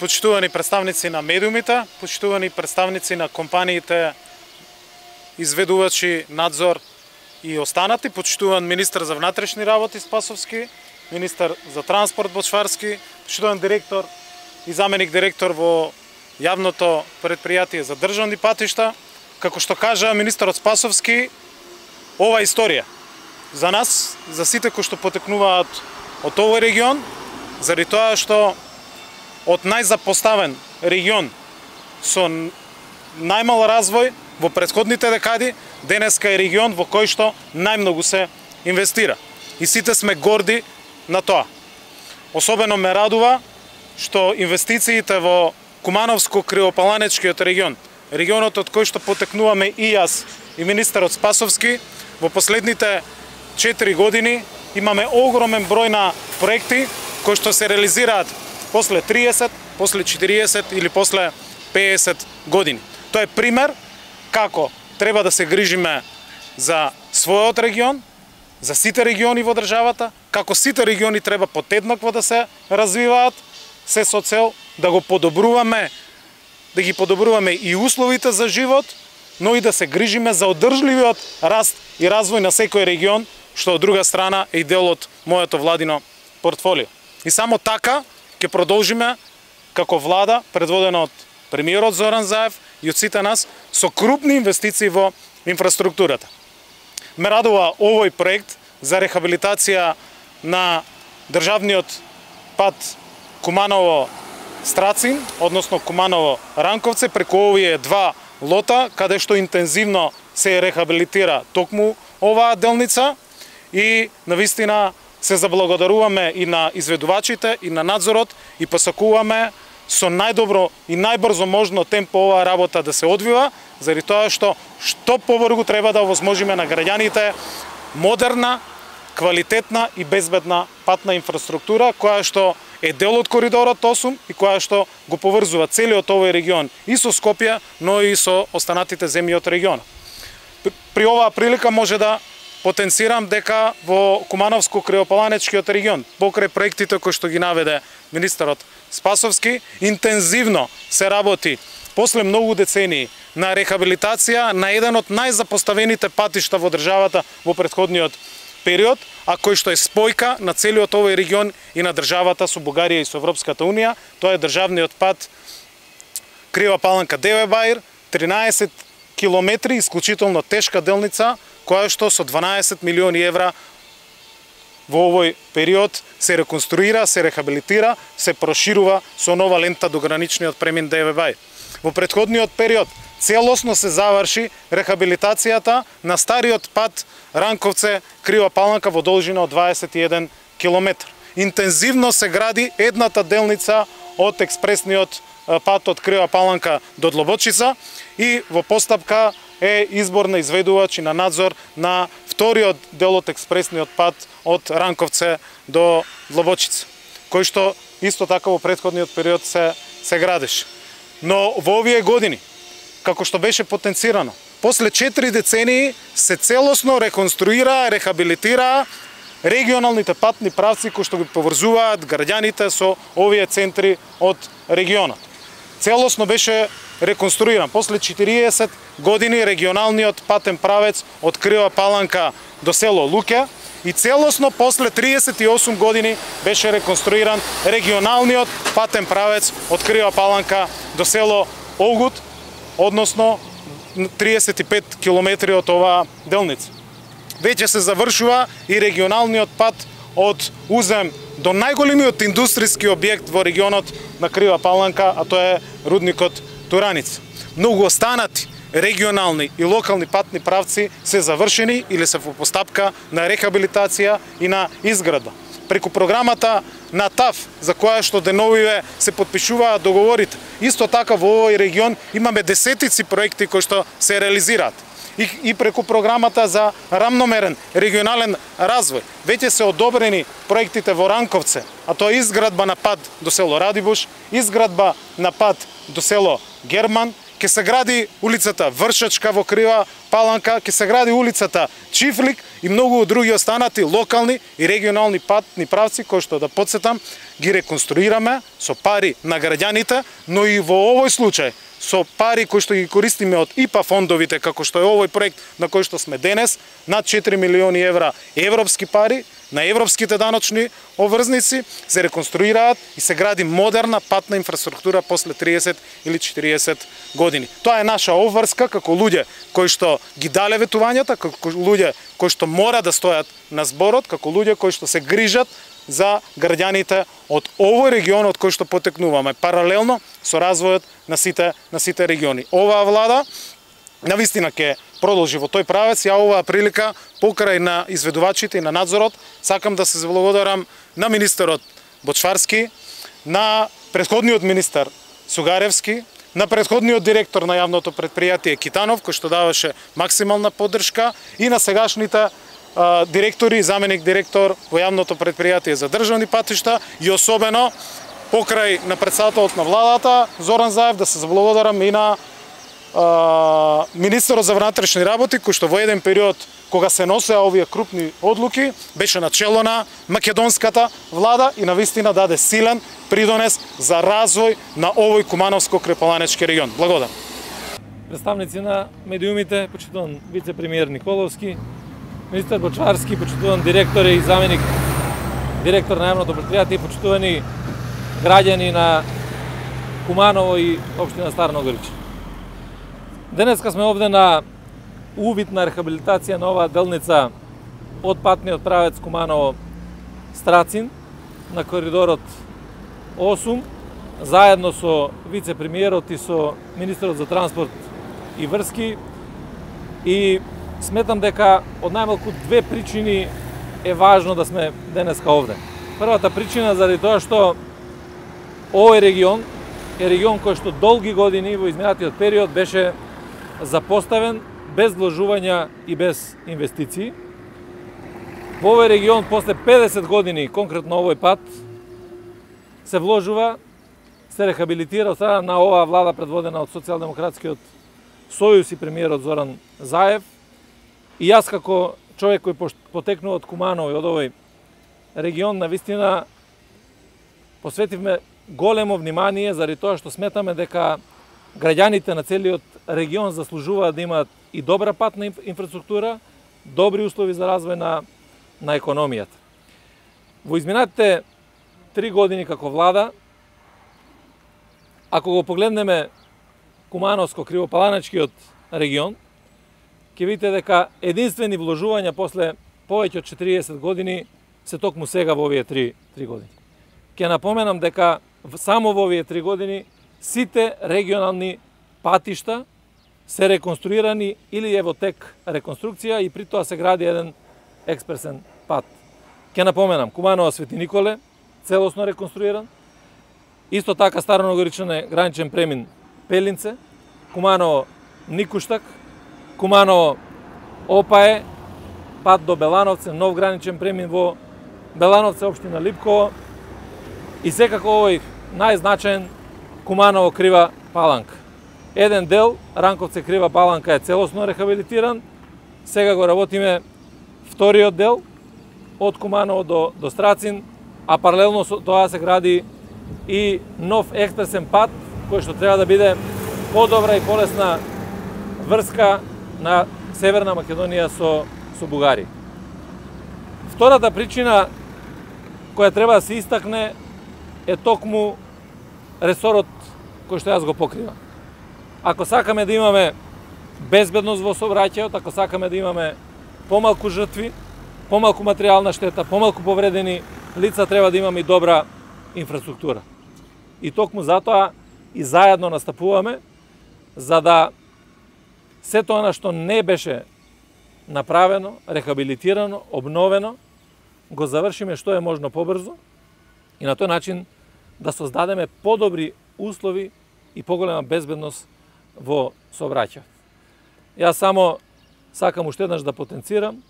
почитувани представници на медиумите, почитувани представници на компаниите, изведувачи, надзор и останати, почитуван министр за внатрешни работи Спасовски, министр за транспорт Бочварски, почитуван директор и заменик директор во јавното предпријатие за државни патишта. Како што кажа министерот Спасовски, ова е историја за нас, за сите кои што потекнуваат од овој регион, заради тоа што од најзапоставен регион со најмал развој во претходните декади, денеска е регион во кој што најмногу се инвестира. И сите сме горди на тоа. Особено ме радува што инвестициите во Кумановско-Кривопаланечкиот регион, регионот од кој што потекнуваме и јас и министерот Спасовски, во последните 4 години имаме огромен број на проекти кои што се реализираат после 30, после 40 или после 50 години. Тоа е пример како треба да се грижиме за својот регион, за сите региони во државата, како сите региони треба подеднакво да се развиваат, се со цел да го подобруваме, да ги подобруваме и условите за живот, но и да се грижиме за одржливиот раст и развој на секој регион, што од друга страна е и дел од моето владино портфолио. И само така ќе продолжиме како влада, предводена од премиерот Зоран Заев и од сите нас, со крупни инвестиции во инфраструктурата. Ме радува овој проект за рехабилитација на државниот пат Куманово-Страцин, односно Куманово-Ранковце, преку овие два лота, каде што интензивно се рехабилитира токму оваа делница и навистина се заблагодаруваме и на изведувачите и на надзорот и посакуваме со најдобро и најбрзо можно темпо оваа работа да се одвива, заради тоа што побрзо треба да овозможиме на граѓаните модерна, квалитетна и безбедна патна инфраструктура, која што е дел од коридорот 8 и која што го поврзува целиот овој регион и со Скопје, но и со останатите земји од регионот. При оваа прилика може да потенцирам дека во Кумановско-Кривопаланечкиот регион, покрај проектите кои што ги наведе министерот Спасовски, интензивно се работи после многу децении на рехабилитација на еден од најзапоставените патишта во државата во претходниот период, а кој што е спојка на целиот овој регион и на државата со Бугарија и со Европската унија. Тоа е државниот пат Крива Паланка-Деве Баир, 13 километри, исклучително тешка делница, која што со 12 милиони евра во овој период се реконструира, се рехабилитира, се проширува со нова лента до граничниот премин Деве Баир. Во претходниот период целосно се заврши рехабилитацијата на стариот пат Ранковце-Крива Паланка во должина од 21 километар. Интензивно се гради едната делница од експресниот пат од Крива Паланка до Длобочица и во постапка е избор на изведувач и на надзор на вториот дел од експресниот пат од Ранковце до Длобочица, кој што исто така во претходниот период се градеше. Но во овие години, како што беше потенцирано, после 4 децении се целосно реконструира, рехабилитира регионалните патни правци кои што ги поврзуваат граѓаните со овие центри од регионот. Целосно беше реконструиран. После 40 години регионалниот патен правец од Крива Паланка до село Луќе и целосно после 38 години беше реконструиран регионалниот патен правец од Крива Паланка до село Огут, односно 35 километри од оваа делница. Веќе се завршува и регионалниот пат од Узем до најголемиот индустријски објект во регионот на Крива Паланка, а тоа е рудникот Тураница. Многу останати регионални и локални патни правци се завршени или се во постапка на рехабилитација и на изградба. Преку програмата на ТАФ, за која што деновиве се потпишуваат договорите, исто така во овој регион имаме десетици проекти кои што се реализираат. И преку програмата за рамномерен регионален развој веќе се одобрени проектите во Ранковце, а тоа е изградба на пат до село Радибуш, изградба на пат до село Герман, ќе се гради улицата Вршачка во Крива Паланка, ќе се гради улицата Чифлик и многу други останати локални и регионални патни правци кои што, да подсетам, ги реконструираме со пари на граѓаните, но и во овој случај со пари кои што ги користиме од ИПА фондовите, како што е овој проект на кој што сме денес, над 4 милиони евра европски пари, на европските даночни обврзници, се реконструираат и се гради модерна патна инфраструктура после 30 или 40 години. Тоа е наша обврска како луѓе кои што ги дале ветувањата, како луѓе кои што мора да стојат на зборот, како луѓе кои што се грижат за граѓаните од овој регион од кој што потекнуваме, паралелно со развојот на сите региони. Оваа влада навистина ќе продолжи во тој правец. Ја оваа прилика покрај на изведувачите и на надзорот сакам да се заблагодарам на министерот Бочварски, на претходниот министер Сугаревски, на претходниот директор на јавното претпријатие Китанов, кој што даваше максимална поддршка, и на сегашните директори и заменик директор во јавното претпријатие за државни патишта, и особено покрај на председателот на владата Зоран Заев да се заблагодарам и на министерот за внатрешни работи, кој што во еден период кога се носеа овие крупни одлуки беше на чело на македонската влада и навистина даде силен придонес за развој на овој Кумановско-Крепаланечки регион. Благодарам. Представници на медиумите, почитуван вице-премиер Николовски, министер Бочварски, почитуван директор и заменик директор на јавното претпријатие, почитувани граѓани на Куманово и општина Стара Ногориче. Денеска сме овде на увид на рехабилитација на оваа делница од патниот правец Куманово-Страцин на коридорот 8, заедно со вице-премиерот и со министерот за транспорт и врски. И сметам дека од најмалку две причини е важно да сме денеска овде. Првата причина заради тоа што овој регион е регион кој што долги години во изминатиот период беше запоставен без вложувања и без инвестиции. Во овој регион после 50 години, конкретно овој пат, се вложува, се рехабилитира од страна на оваа влада предводена од Социјалдемократскиот сојуз и премиерот Зоран Заев. И јас како човек кој потекнува од Куманово и од овој регион, навистина посветивме големо внимание заради тоа што сметаме дека граѓаните на целиот регион заслужуваат да имаат и добра патна инфраструктура, добри услови за развој на економијата. Во изминатите 3 години како влада, ако го погледнеме Кумановско-Кривопаланечкиот регион, ќе видите дека единствени вложувања после повеќе од 40 години се токму сега во овие 3 години. Ќе напоменам дека само во овие 3 години сите регионални патишта се реконструирани или е во тек реконструкција и при тоа се гради еден експресен пат. Ќе напоменам, Куманово Свети Николе, целосно реконструиран, исто така Староногоричане граничен премин Пелинце, Куманово Никуштак, Куманово Опае, пат до Белановце, нов граничен премин во Белановце, општина Липково, и секако овој најзначаен Куманово Крива Паланка. Еден дел, Ранковце Крива Паланка, е целосно рехабилитиран. Сега го работиме вториот дел од Куманово до Страцин, а паралелно со тоа се гради и нов експресен пат кој што треба да биде подобра и полесна врска на Северна Македонија со Бугарија. Втората причина која треба да се истакне е токму ресорот кој што јас го покривам. Ако сакаме да имаме безбедност во сообраќајот, ако сакаме да имаме помалку жртви, помалку материјална штета, помалку повредени лица, треба да имаме и добра инфраструктура. И токму затоа и заедно настапуваме за да сето она што не беше направено, рехабилитирано, обновено, го завршиме што е можно побрзо и на тој начин да создадеме подобри услови и поголема безбедност во сообраќајот. Јас само сакам уште еднаш да потенцирам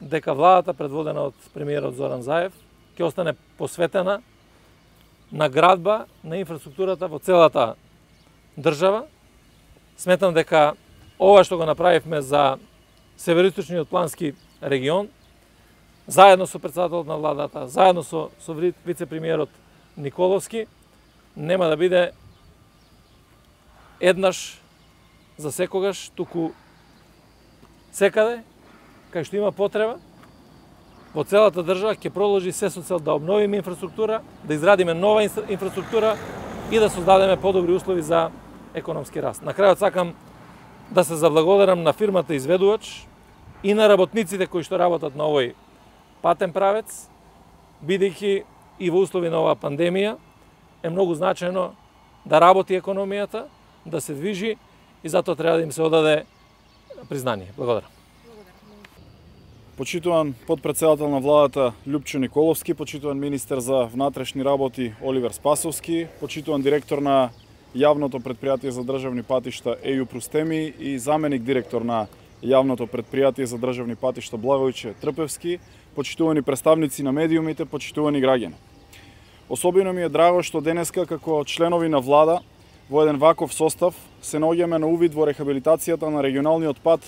дека владата предводена од премиерот Зоран Заев ќе остане посветена на градба на инфраструктурата во целата држава Сметам дека ова што го направивме за североисточниот плански регион, заедно со председателот на владата, заедно со вице-премиерот Николовски, нема да биде еднаш за секогаш, туку секаде, кај што има потреба, во целата држава ќе продолжи се со цел да обновиме инфраструктура, да изградиме нова инфраструктура и да создадеме подобри услови за економски раст. На крајот сакам да се заблагодарам на фирмата изведувач и на работниците кои што работат на овој патен правец, бидејќи и во услови на оваа пандемија е многу значајно да работи економијата, да се движи и затоа треба да им се одаде признание. Благодарам. Почитуван подпредседател на владата Љупчо Николовски, почитуван министер за внатрешни работи Оливер Спасовски, почитуван директор на јавното предпријатие за државни патишта Еју Прустеми и заменик директор на јавното предпријатие за државни патишта Благојче Трпевски, почитувани представници на медиумите, почитувани граѓани. Особено ми е драго што денеска како членови на влада во еден ваков состав се наоѓаме на увид во рехабилитацијата на регионалниот пат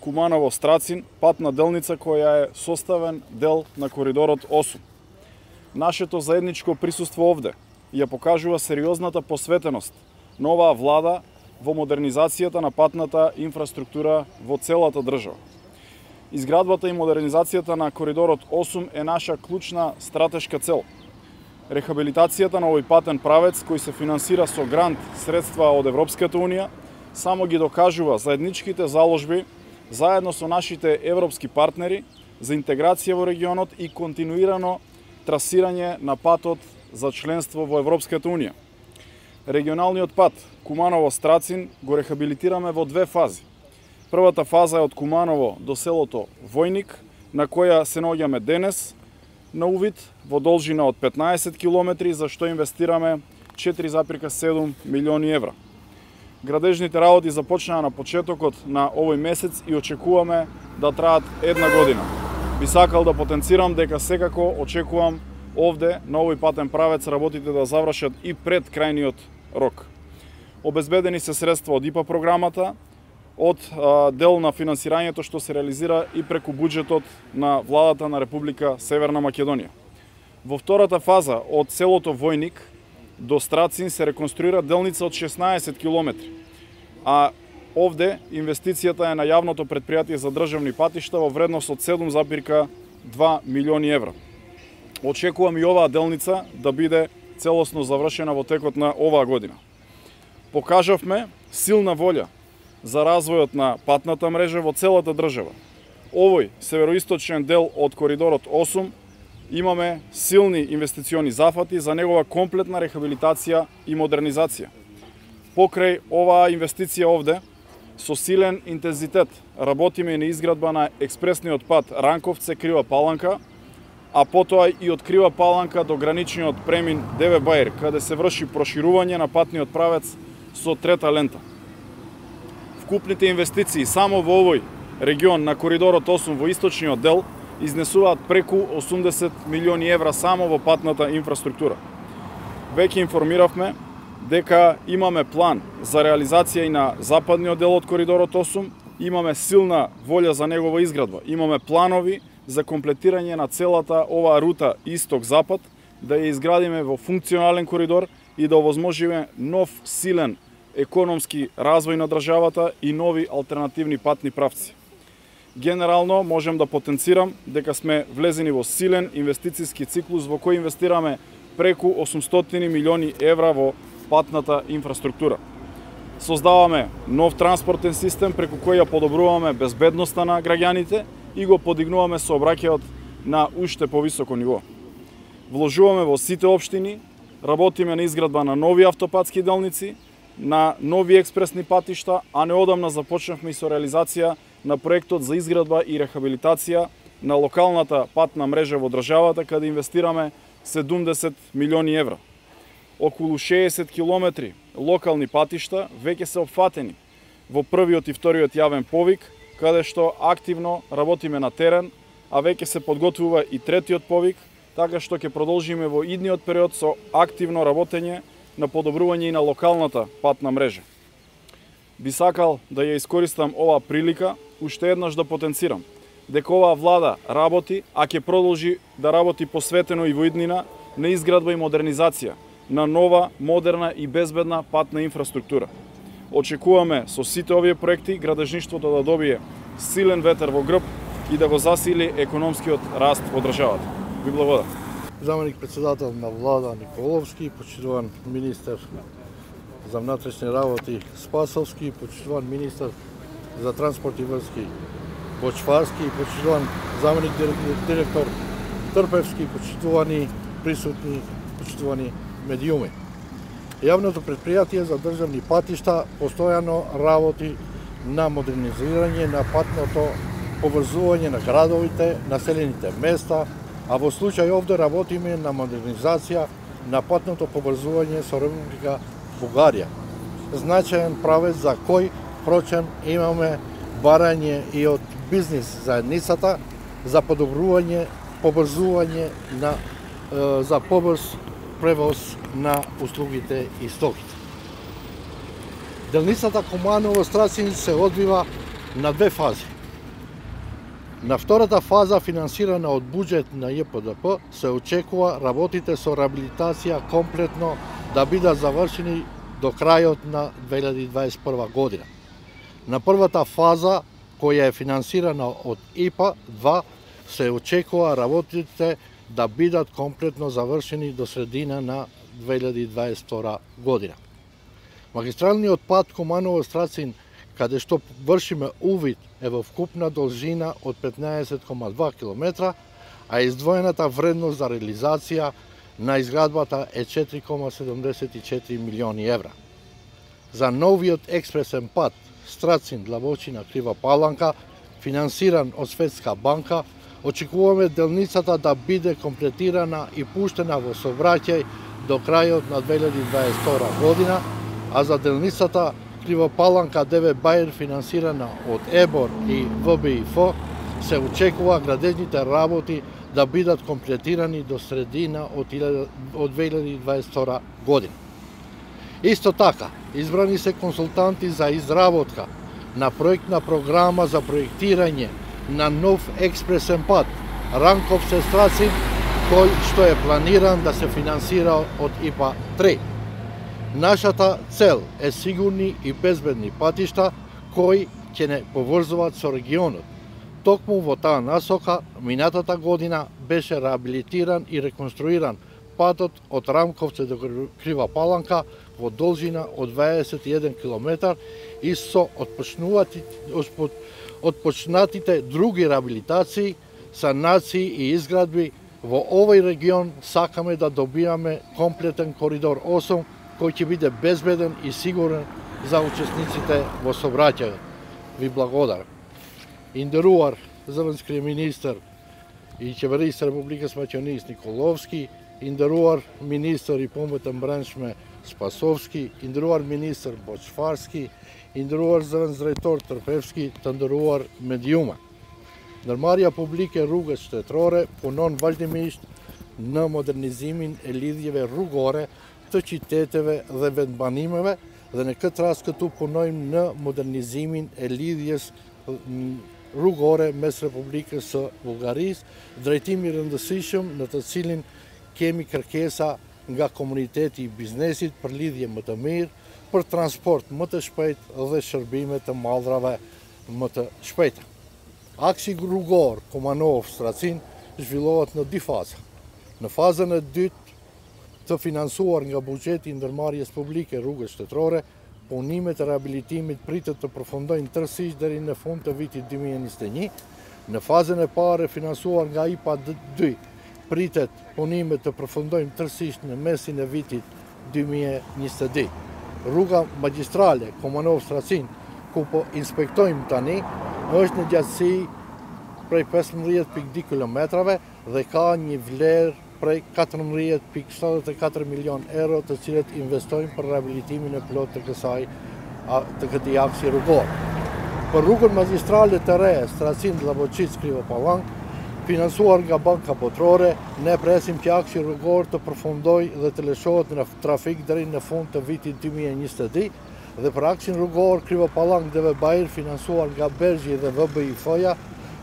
Куманово-Страцин, патна делница која е составен дел на коридорот 8. Нашето заедничко присуство овде ја покажува сериозната посветеност на оваа влада во модернизацијата на патната инфраструктура во целата држава. Изградбата и модернизацијата на коридорот 8 е наша клучна стратешка цел. Рехабилитацијата на овој патен правец, кој се финансира со грант средства од Европската унија, само ги докажува заедничките заложби заедно со нашите европски партнери за интеграција во регионот и континуирано трасирање на патот за членство во Европската унија. Регионалниот пат Куманово-Страцин го рехабилитираме во две фази. Првата фаза е од Куманово до селото Војник, на која се наоѓаме денес на увид во должина од 15 километри, за што инвестираме 4,7 милиони евра. Градежните работи започнаа на почетокот на овој месец и очекуваме да траат една година. Би сакал да потенцирам дека секако очекувам овде на овој патен правец работите да завршат и пред крајниот рок. Обезбедени се средства од ИПА програмата, од дел на финансирањето што се реализира и преку буџетот на владата на Република Северна Македонија. Во втората фаза од селото Војник до Страцин се реконструира делница од 16 километри, а овде инвестицијата е на јавното предпријатие за државни патишта во вредност од 7,2 милиони евра. Очекувам и оваа делница да биде целосно завршена во текот на оваа година. Покажавме силна волја за развојот на патната мрежа во целата држава. Овој североисточен дел од коридорот 8 имаме силни инвестициони зафати за негова комплетна рехабилитација и модернизација. Покрај оваа инвестиција овде, со силен интензитет работиме и на изградба на експресниот пат Ранковце-Крива Паланка, а потоа и од Крива Паланка до граничниот премин Деве Бајер, каде се врши проширување на патниот правец со трета лента. Вкупните инвестиции само во овој регион на коридорот 8 во источниот дел изнесуваат преку 80 милиони евра само во патната инфраструктура. Веќе информиравме дека имаме план за реализација и на западниот дел од коридорот 8, имаме силна волја за негова изградба, имаме планови за комплетирање на целата оваа рута исток-запад, да ја изградиме во функционален коридор и да овозможиме нов силен економски развој на државата и нови алтернативни патни правци. Генерално можем да потенцирам дека сме влезени во силен инвестициски циклус во кој инвестираме преку 800 милиони евра во патната инфраструктура. Создаваме нов транспортен систем преку кој ја подобруваме безбедноста на граѓаните и го подигнуваме сообраќајот на уште повисоко ниво. Вложуваме во сите општини, работиме на изградба на нови автопатски делници, на нови експресни патишта, а неодамна започнавме и со реализација на проектот за изградба и рехабилитација на локалната патна мрежа во државата, каде инвестираме 70 милиони евра. Околу 60 километри локални патишта веќе се опфатени во првиот и вториот јавен повик, каде што активно работиме на терен, а веќе се подготвува и третиот повик, така што ќе продолжиме во идниот период со активно работење на подобрување и на локалната патна мрежа. Би сакал да ја искористам ова прилика уште еднаш да потенцирам дека оваа влада работи, а ќе продолжи да работи посветено и во иднина на изградба и модернизација на нова, модерна и безбедна патна инфраструктура. Очекуваме со сите овие проекти градежништвото да добие силен ветер во грб и да го засили економскиот раст во државата. Ви благодарам. Заменик председател на влада Николовски, почитуван министер за внатрешни работи Спасовски, почитуван министер за транспорт и врски Бочварски, почитуван заменик директор Трпевски, почитувани присутни, почитувани медиуми. Јавното предпријатие за државни патишта постојано работи на модернизирање на патното поврзување на градовите, населените места, а во случај овде работиме на модернизација на патното поврзување со Република Бугарија. Значаен правец за кој, впрочем, имаме барање и од бизнис заедницата за подобрување, побрзување за побрз превоз на услугите и стоките. Делницата Куманово-Страцин се одвива на две фази. На втората фаза, финансирана од буџет на ЈПДП, се очекува работите со реабилитација комплетно да бидат завршени до крајот на 2021 година. На првата фаза, која е финансирана од ИПА-2, се очекува работите да бидат комплетно завршени до средина на 2022 година. Магистралниот пат Куманово-Страцин, каде што вршиме увид, е во вкупна должина од 15,2 км, а издвоената вредност за реализација на изградбата е 4,74 милиони евра. За новиот експресен пат Страцин-Длабочина-Крива Паланка, финансиран од Светска банка, очекуваме делницата да биде комплетирана и пуштена во сообраќај до крајот на 2022 година, а за делницата Крива Паланка ДВ Бајер, финансирана од ЕБОР и ВБИФ, се очекува градежните работи да бидат комплетирани до средина од 2022 година. Исто така, избрани се консултанти за изработка на проектна програма за проектирање на нов експресен пат Ранковце-Страцин, кој што е планиран да се финансира од ИПА-3. Нашата цел е сигурни и безбедни патишта кои ќе не поврзуваат со регионот. Токму во таа насока, минатата година беше реабилитиран и реконструиран патот од Рамковце до Крива Паланка во должина од 21 км и со отпочнатите други реабилитации, санации и изградби во овој регион сакаме да добиаме комплетен коридор 8 кој ќе биде безбеден и сигурен за учесниците во сообраќајот. Ви благодарам. Индеруар зрнскиј министер и Чеверист Република Смаќанис Николовски, индеруар министер и пометен браншме Спасовски, индеруар министер Бочварски, индеруар зрн зрейтор Трпевски, тандеруар медиума. Нормарија публике ругат штетроре, понон валдимишт на модернизимин елидјеве ругоре, течитетеве dhe vendbanimeve dhe në këtë rast këtu punojmë në modernizimin e lidhjes rrugore mes Republikës së Bullgarisë, drejtim i rëndësishëm në të cilin kemi kërkesa nga komuniteti i biznesit për lidhje më të mirë, për transport më të shpejt dhe shërbime të mallrave më të shpejta. Aksi rrugor Kumanov-Stracin zhvillohet në dy faza. Në fazën e dytë të finansuar nga buxheti i ndërmarrjes publike rrugës shtetërore, punimet e rehabilitimit pritet të përfundojnë tërësisht deri në fund të vitit 2021. Në fazën e parë finansuar nga IPA-2, pritet punimet të përfundojnë tërësisht në mesin e vitit 2022. Rruga magjistrale Kumanov-Stracin, ku po inspektojmë tani, është në gjatësi prej 15,2 km dhe ka një vlerë prej 14,74 milion euro të cilët investojnë për rehabilitimin e plot të këtij aksi rrugor. Për rrugën magjistrale të re Stracin-Llabocic-Kriva Palank, finansuar nga Banka Botërore, ne presim që aksi rrugor të përfundojë dhe të lëshohet në trafik deri në fund të vitit 2022 dhe për aksin rrugor Krivopallanë Deve Bajër financuar nga Bergji dhe VBI-FOja,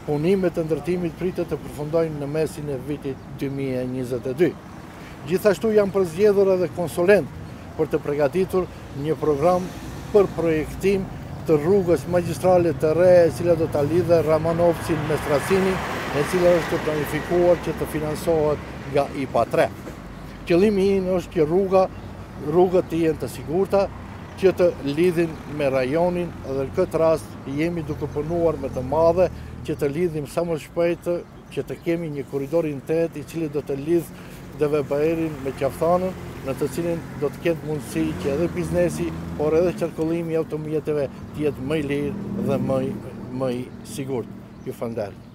punimet e ndërtimit pritet të përfundojnë në mesin e vitit 2022. Gjithashtu janë përzgjedhur edhe konsulent për të përgatitur një program për projektim të rrugës magjistrale të re e cila do ta lidhë Ramanovcin me Stracinin, e cila është planifikuar që të financohet nga IPA 3. Qëllimi i është që rrugët të jenë të sigurta, që të lidhin me rajonin, dhe në këtë rast jemi duke punuar me të madhe që të lidhim sa më shpejt, që të kemi një korridor integrat i cili do të lidh Deve Bajërin me Qafthanën, në të cilin do të ketë mundësi që edhe biznesi, por edhe qarkullimi i automjeteve të jetë më i lirë dhe më i sigurt. Ju falenderoj.